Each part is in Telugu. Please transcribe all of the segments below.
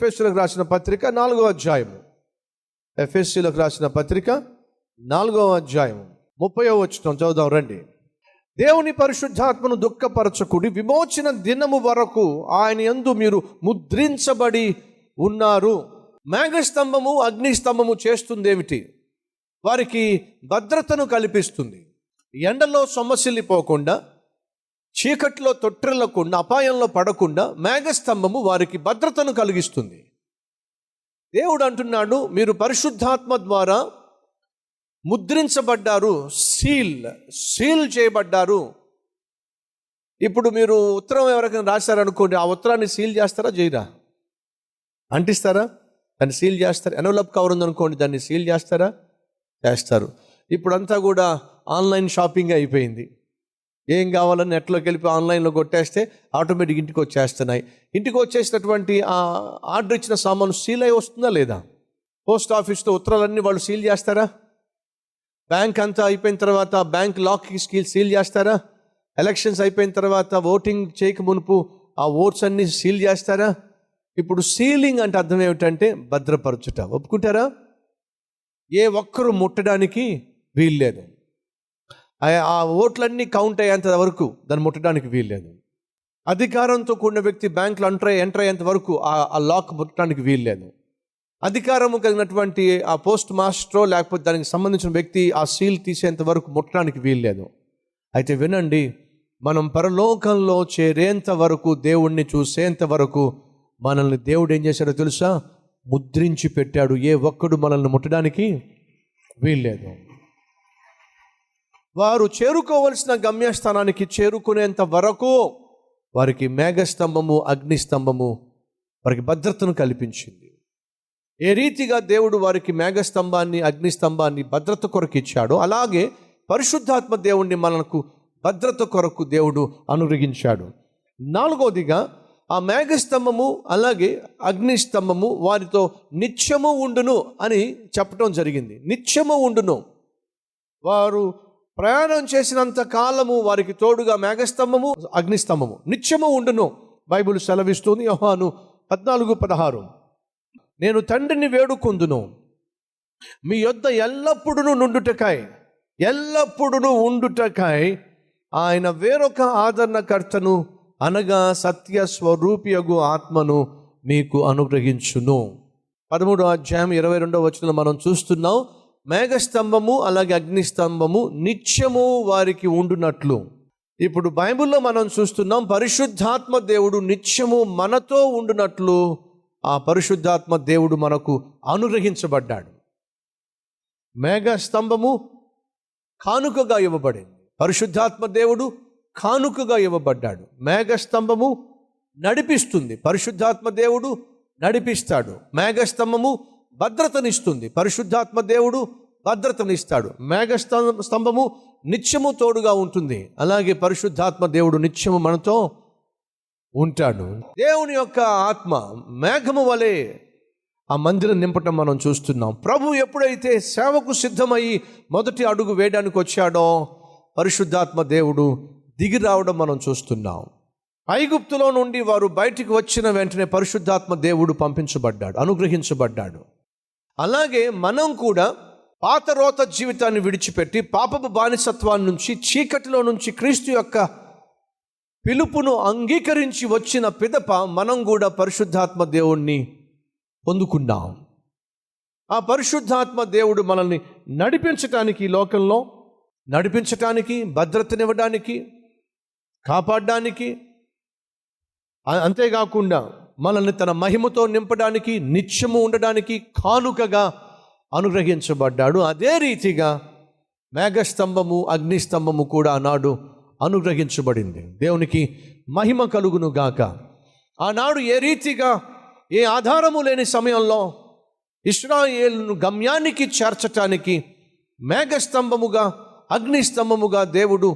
ఎఫెసీయులకు రాసిన పత్రిక 4వ అధ్యాయము. ఎఫెసీయులకు రాసిన పత్రిక 4వ అధ్యాయము 30వ వచనం చదువుదాం రండి. దేవుని పరిశుద్ధాత్మను దుఃఖపరచకుడి, విమోచన దినము వరకు ఆయన యందు మీరు ముద్రించబడి ఉన్నారు. మేఘస్తంభము అగ్నిస్తంభము చేస్తుందేమిటి? వారికి భద్రతను కల్పిస్తుంది. ఎండలో సొమ్మసిల్లిపోకుండా, చీకట్లో తొట్టిల్లకుండా, అపాయంలో పడకుండా మేఘస్తంభము వారికి భద్రతను కలిగిస్తుంది. దేవుడు అంటున్నాడు, మీరు పరిశుద్ధాత్మ ద్వారా ముద్రించబడ్డారు, సీల్ చేయబడ్డారు. ఇప్పుడు మీరు ఉత్తరం ఎవరికైనా రాశారనుకోండి, ఆ ఉత్తరాన్ని సీల్ చేస్తారా చేయరా? అంటిస్తారా? దాన్ని సీల్ చేస్తారు. ఎన్వలప్ కవర్ ఉందనుకోండి, దాన్ని సీల్ చేస్తారా? చేస్తారు. ఇప్పుడంతా కూడా ఆన్లైన్ షాపింగ్ అయిపోయింది. ఏం కావాలని నెట్లోకి వెళ్ళి ఆన్లైన్లో కొట్టేస్తే ఆటోమేటిక్ ఇంటికి వచ్చేస్తున్నాయి. ఇంటికి వచ్చేసినటువంటి ఆ ఆర్డర్ ఇచ్చిన సామాను సీల్ అయి వస్తుందా లేదా? పోస్ట్ ఆఫీస్లో ఉత్తరాలన్నీ వాళ్ళు సీల్ చేస్తారా? బ్యాంక్ అంతా అయిపోయిన తర్వాత బ్యాంక్ లాక్కి సీల్ చేస్తారా? ఎలక్షన్స్ అయిపోయిన తర్వాత ఓటింగ్ చేయక మునుపు ఆ ఓట్స్ అన్నీ సీల్ చేస్తారా? ఇప్పుడు సీలింగ్ అంటే అర్థం ఏమిటంటే భద్రపరచుట. ఒప్పుకుంటారా? ఏ ఒక్కరు ముట్టడానికి వీల్లేదు. ఆ ఓట్లన్నీ కౌంట్ అయ్యేంత వరకు దాన్ని ముట్టడానికి వీల్లేదు. అధికారంతో కూడిన వ్యక్తి బ్యాంకులో ఎంటర్ అయ్యేంత వరకు ఆ లాక్ ముట్టడానికి వీల్లేదు. అధికారము కలిగినటువంటి ఆ పోస్ట్ మాస్టరో లేకపోతే దానికి సంబంధించిన వ్యక్తి ఆ సీల్ తీసేంత వరకు ముట్టడానికి వీల్లేదు. అయితే వినండి, మనం పరలోకంలో చేరేంత వరకు, దేవుణ్ణి చూసేంత వరకు మనల్ని దేవుడు ఏం చేశాడో తెలుసా? ముద్రించి పెట్టాడు. ఏ ఒక్కడు మనల్ని ముట్టడానికి వీల్లేదు. వారు చేరుకోవలసిన గమ్యస్థానానికి చేరుకునేంత వరకు వారికి మేఘస్తంభము అగ్నిస్తంభము వారికి భద్రతను కల్పించింది. ఏ రీతిగా దేవుడు వారికి మేఘస్తంభాన్ని అగ్నిస్తంభాన్ని భద్రత కొరకు ఇచ్చాడో, అలాగే పరిశుద్ధాత్మ దేవుణ్ణి మనకు భద్రత కొరకు దేవుడు అనుగ్రహించాడు. 4వదిగా ఆ మేఘస్తంభము అలాగే అగ్నిస్తంభము వారితో నిత్యము ఉండును అని చెప్పడం జరిగింది. నిత్యము ఉండును. వారు ప్రయాణం చేసినంత కాలము వారికి తోడుగా మేఘస్తంభము అగ్నిస్తంభము నిత్యము ఉండును బైబిల్ సెలవిస్తుంది. యోహాను 14:16, నేను తండ్రిని వేడుకొందును, మీ యొద్ద ఎల్లప్పుడూ ఉండుటకై ఆయన వేరొక ఆదరణకర్తను అనగా సత్య స్వరూపియగు ఆత్మను మీకు అనుగ్రహించును. 13వ అధ్యాయం 22వ వచనంలో మనం చూస్తున్నాం, మేఘస్తంభము అలాగే అగ్నిస్తంభము నిత్యము వారికి ఉండునట్లు. ఇప్పుడు బైబిల్లో మనం చూస్తున్నాం, పరిశుద్ధాత్మ దేవుడు నిత్యము మనతో ఉండునట్లు ఆ పరిశుద్ధాత్మ దేవుడు మనకు అనుగ్రహించబడ్డాడు. మేఘస్తంభము కానుకగా ఇవ్వబడింది. పరిశుద్ధాత్మ దేవుడు కానుకగా ఇవ్వబడ్డాడు. మేఘస్తంభము నడిపిస్తుంది, పరిశుద్ధాత్మ దేవుడు నడిపిస్తాడు. మేఘస్తంభము భద్రతనిస్తుంది, పరిశుద్ధాత్మ దేవుడు భద్రతనిస్తాడు. మేఘస్తంభము నిత్యము తోడుగా ఉంటుంది, అలాగే పరిశుద్ధాత్మ దేవుడు నిత్యము మనతో ఉంటాడు. దేవుని యొక్క ఆత్మ మేఘము వలె ఆ మందిరం నింపటం మనం చూస్తున్నాం. ప్రభు ఎప్పుడైతే సేవకు సిద్ధమయ్యి మొదటి అడుగు వేయడానికి వచ్చాడో పరిశుద్ధాత్మ దేవుడు దిగి రావడం మనం చూస్తున్నాం. ఐగుప్తులో నుండి వారు బయటికి వచ్చిన వెంటనే పరిశుద్ధాత్మ దేవుడు పంపించబడ్డాడు, అనుగ్రహించబడ్డాడు. అలాగే మనం కూడా పాత రోత జీవితాన్ని విడిచిపెట్టి పాపపు బానిసత్వాన్ని నుంచి, చీకటిలో నుంచి క్రీస్తు యొక్క పిలుపును అంగీకరించి వచ్చిన పిదప మనం కూడా పరిశుద్ధాత్మ దేవుణ్ణి పొందుకున్నాం. ఆ పరిశుద్ధాత్మ దేవుడు మనల్ని నడిపించటానికి, ఈ లోకంలో నడిపించటానికి, భద్రతనివ్వడానికి, కాపాడడానికి, అంతేకాకుండా మనల్ని తన మహిమతో నింపడానికి, నిత్యము ఉండడానికి కానుకగా అనుగ్రహించబడ్డాడు. అదే రీతిగా మేఘస్తంభము అగ్నిస్తంభము కూడా ఆనాడు అనుగ్రహించబడింది. దేవునికి మహిమ కలుగును గాక. ఆనాడు ఏ రీతిగా, ఏ ఆధారము లేని సమయంలో ఇశ్రాయేలును గమ్యానికి చేర్చటానికి మేఘస్తంభముగా అగ్నిస్తంభముగా దేవుడు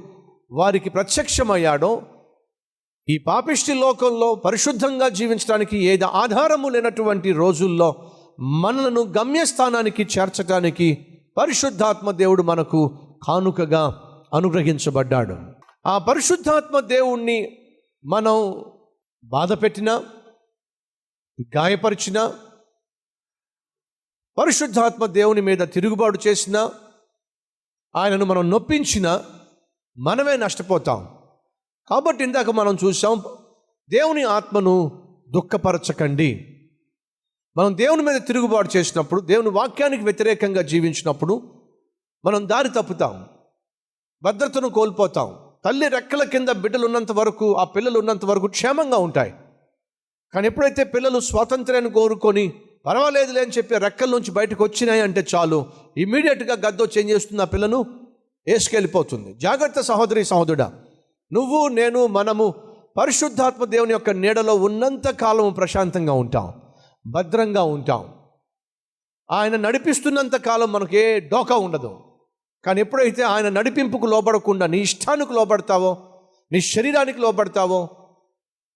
వారికి ప్రత్యక్షమయ్యాడో, ఈ పాపిష్టి లోకంలో పరిశుద్ధంగా జీవించడానికి ఏది ఆధారము లేనటువంటి రోజుల్లో మనలను గమ్యస్థానానికి చేర్చడానికి పరిశుద్ధాత్మ దేవుడు మనకు కానుకగా అనుగ్రహించబడ్డాడు. ఆ పరిశుద్ధాత్మ దేవుణ్ణి మనం బాధ పెట్టినా, గాయపరిచినా, పరిశుద్ధాత్మ దేవుని మీద తిరుగుబాటు చేసినా, ఆయనను మనం నొప్పించినా మనమే నష్టపోతాం. కాబట్టి ఇందాక మనం చూసాం, దేవుని ఆత్మను దుఃఖపరచకండి. మనం దేవుని మీద తిరుగుబాటు చేసినప్పుడు, దేవుని వాక్యానికి వ్యతిరేకంగా జీవించినప్పుడు మనం దారి తప్పుతాం, భద్రతను కోల్పోతాం. తల్లి రెక్కల కింద బిడ్డలు ఉన్నంత వరకు, ఆ పిల్లలు ఉన్నంత వరకు క్షేమంగా ఉంటాయి. కానీ ఎప్పుడైతే పిల్లలు స్వాతంత్ర్యాన్ని కోరుకొని పర్వాలేదులే అని చెప్పి రెక్కల నుంచి బయటకు వచ్చినాయి అంటే చాలు, ఇమీడియట్గా గద్దొచ్చి ఏం చేస్తుంది, ఆ పిల్లను వేసుకెళ్ళిపోతుంది. జాగ్రత్త సహోదరి సహోదరుడా, నువ్వు నేను మనము పరిశుద్ధాత్మ దేవుని యొక్క నీడలో ఉన్నంత కాలం ప్రశాంతంగా ఉంటాం, భద్రంగా ఉంటాం. ఆయన నడిపిస్తున్నంత కాలం మనకు ఏ డోకా ఉండదు. కానీ ఎప్పుడైతే ఆయన నడిపింపుకు లోబడకుండా నీ ఇష్టానికి లోబడతావో, నీ శరీరానికి లోబడతావో,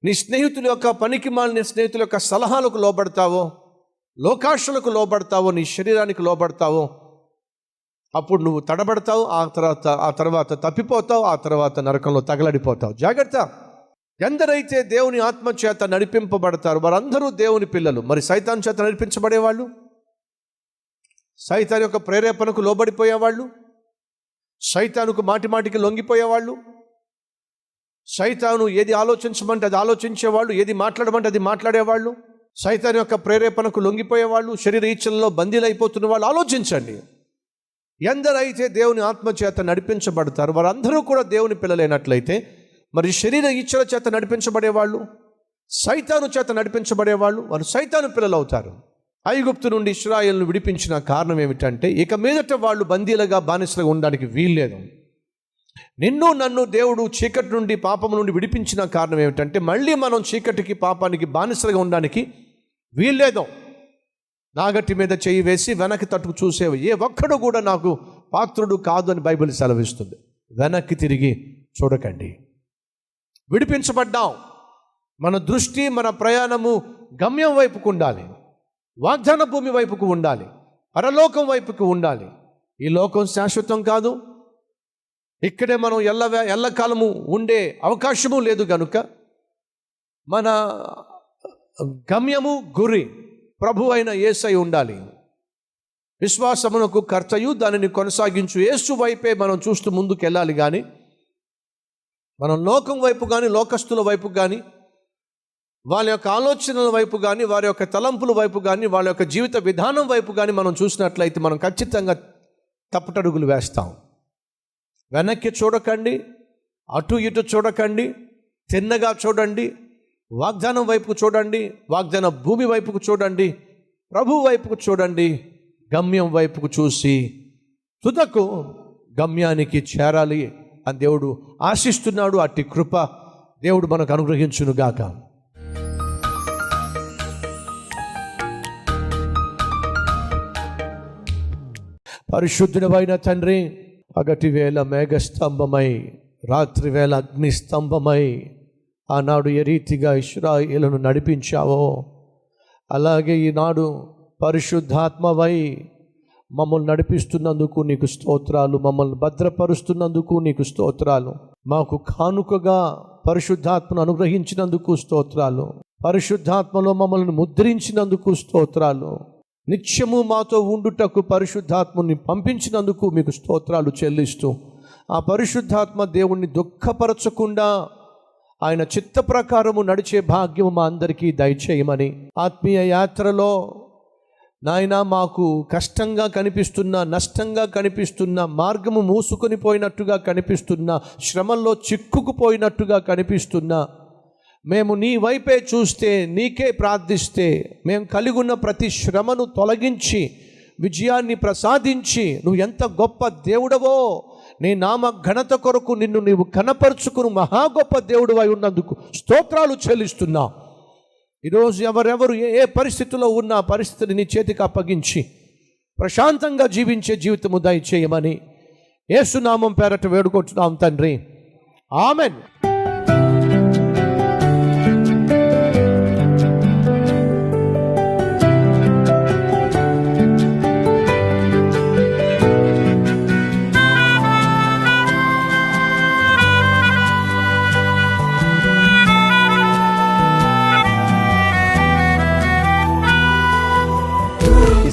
నీ స్నేహితుల యొక్క పనికిమాలిన స్నేహితుల యొక్క సలహాలకు లోబడతావో, లోకాశలకు లోబడతావో, నీ శరీరానికి లోబడతావో, అప్పుడు నువ్వు తడబడతావు. ఆ తర్వాత తప్పిపోతావు. ఆ తర్వాత నరకంలో తగలడిపోతావు. జాగ్రత్త. ఎందరైతే దేవుని ఆత్మ చేత నడిపింపబడతారు వారందరూ దేవుని పిల్లలు. మరి సైతాన్ చేత నడిపించబడేవాళ్ళు, సైతాన్ యొక్క ప్రేరేపణకు లోబడిపోయేవాళ్ళు, సైతానుకు మాటికి లొంగిపోయేవాళ్ళు, సైతాను ఏది ఆలోచించమంటే అది ఆలోచించేవాళ్ళు, ఏది మాట్లాడమంటే అది మాట్లాడేవాళ్ళు, సైతాన్ యొక్క ప్రేరేపణకు లొంగిపోయేవాళ్ళు, శరీర ఇచ్చలలో బందీలైపోతున్న వాళ్ళు. ఆలోచించండి, ఎందరైతే దేవుని ఆత్మ చేత నడిపించబడతారు వారందరూ కూడా దేవుని పిల్లలైనట్లయితే, మరి శరీర ఇచ్చల చేత నడిపించబడేవాళ్ళు, సైతాను చేత నడిపించబడేవాళ్ళు, వారు సైతాను పిల్లలు అవుతారు. ఐగుప్తు నుండి ఇశ్రాయేలును విడిపించిన కారణం ఏమిటంటే, ఇక మీదట వాళ్ళు బందీలుగా బానిసలుగా ఉండడానికి వీల్లేదు. నిన్ను నన్ను దేవుడు చీకటి నుండి పాపము నుండి విడిపించిన కారణం ఏమిటంటే, మళ్ళీ మనం చీకటికి పాపానికి బానిసలుగా ఉండడానికి వీల్లేదు. నాగటి మీద చేయి వేసి వెనక్కి తట్టుకు చూసేవి ఏ ఒక్కడు కూడా నాకు పాత్రుడు కాదు అని బైబిల్ సెలవిస్తుంది. వెనక్కి తిరిగి చూడకండి. విడిపించబడ్డాం. మన దృష్టి, మన ప్రయాణము గమ్యం వైపుకు ఉండాలి, వాగ్దాన భూమి వైపుకు ఉండాలి, పరలోకం వైపుకు ఉండాలి. ఈ లోకం శాశ్వతం కాదు. ఇక్కడే మనం ఎల్లకాలము ఉండే అవకాశము లేదు. కనుక మన గమ్యము, గురి ప్రభు అయిన యేసై ఉండాలి. విశ్వాసమునకు కర్తయు దానిని కొనసాగించు యేసు వైపే మనం చూస్తూ ముందుకు వెళ్ళాలి. కానీ మనం లోకం వైపు కానీ, లోకస్తుల వైపు కానీ, వాళ్ళ యొక్క ఆలోచనల వైపు కానీ, వారి యొక్క తలంపుల వైపు కానీ, వాళ్ళ యొక్క జీవిత విధానం వైపు కానీ మనం చూసినట్లయితే మనం ఖచ్చితంగా తప్పుటడుగులు వేస్తాం. వెనక్కి చూడకండి, అటు ఇటు చూడకండి, తిన్నగా చూడండి, వాగ్దానం వైపుకు చూడండి, వాగ్దాన భూమి వైపుకు చూడండి, ప్రభు వైపుకు చూడండి, గమ్యం వైపుకు చూసి తుదకు గమ్యానికి చేరాలి అని దేవుడు ఆశిస్తున్నాడు. అట్టి కృప దేవుడు మనకు అనుగ్రహించునుగాక. పరిశుద్ధుడైన తండ్రి, పగటి వేళ మేఘస్తంభమై, రాత్రి వేళ అగ్నిస్తంభమై ఆనాడు ఏ రీతిగా ఇశ్రాయేలును నడిపించావో అలాగే ఈనాడు పరిశుద్ధాత్మవై మమ్మల్ని నడిపిస్తున్నందుకు నీకు స్తోత్రాలు, మమ్మల్ని భద్రపరుస్తున్నందుకు నీకు స్తోత్రాలు, మాకు కానుకగా పరిశుద్ధాత్మను అనుగ్రహించినందుకు స్తోత్రాలు, పరిశుద్ధాత్మలో మమ్మల్ని ముద్రించినందుకు స్తోత్రాలు, నిత్యము మాతో ఉండుటకు పరిశుద్ధాత్మని పంపించినందుకు మీకు స్తోత్రాలు చెల్లిస్తూ, ఆ పరిశుద్ధాత్మ దేవుణ్ణి దుఃఖపరచకుండా ఆయన చిత్త ప్రకారము నడిచే భాగ్యము మా అందరికీ దయచేయమని, ఆత్మీయ యాత్రలో నాయన మాకు కష్టంగా కనిపిస్తున్న, నష్టంగా కనిపిస్తున్న, మార్గము మూసుకొని పోయినట్టుగా కనిపిస్తున్న, శ్రమల్లో చిక్కుకుపోయినట్టుగా కనిపిస్తున్న, మేము నీ వైపే చూస్తే, నీకే ప్రార్థిస్తే, మేము కలిగి ఉన్న ప్రతి శ్రమను తొలగించి విజయాన్ని ప్రసాదించి నువ్వు ఎంత గొప్ప దేవుడవో, నీ నామ ఘనత కొరకు నిన్ను నీవు కనపరుచుకుని మహా గొప్ప దేవుడు అయి ఉన్నందుకు స్తోత్రాలు చెల్లిస్తున్నా. ఈరోజు ఎవరెవరు ఏ పరిస్థితిలో ఉన్న పరిస్థితిని నీ చేతికి అప్పగించి ప్రశాంతంగా జీవించే జీవితము దయచేయమని యేసు నామం పేరట వేడుకుంటున్నాం తండ్రి. ఆమెన్.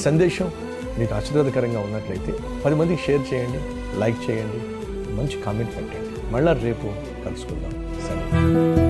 సందేశం మీకు ఆశీర్వాదకరంగా ఉన్నట్లయితే 10 మందికి షేర్ చేయండి, లైక్ చేయండి, మంచి కామెంట్ పెట్టండి. మళ్ళీ రేపు కలుసుకుందాం. సరే.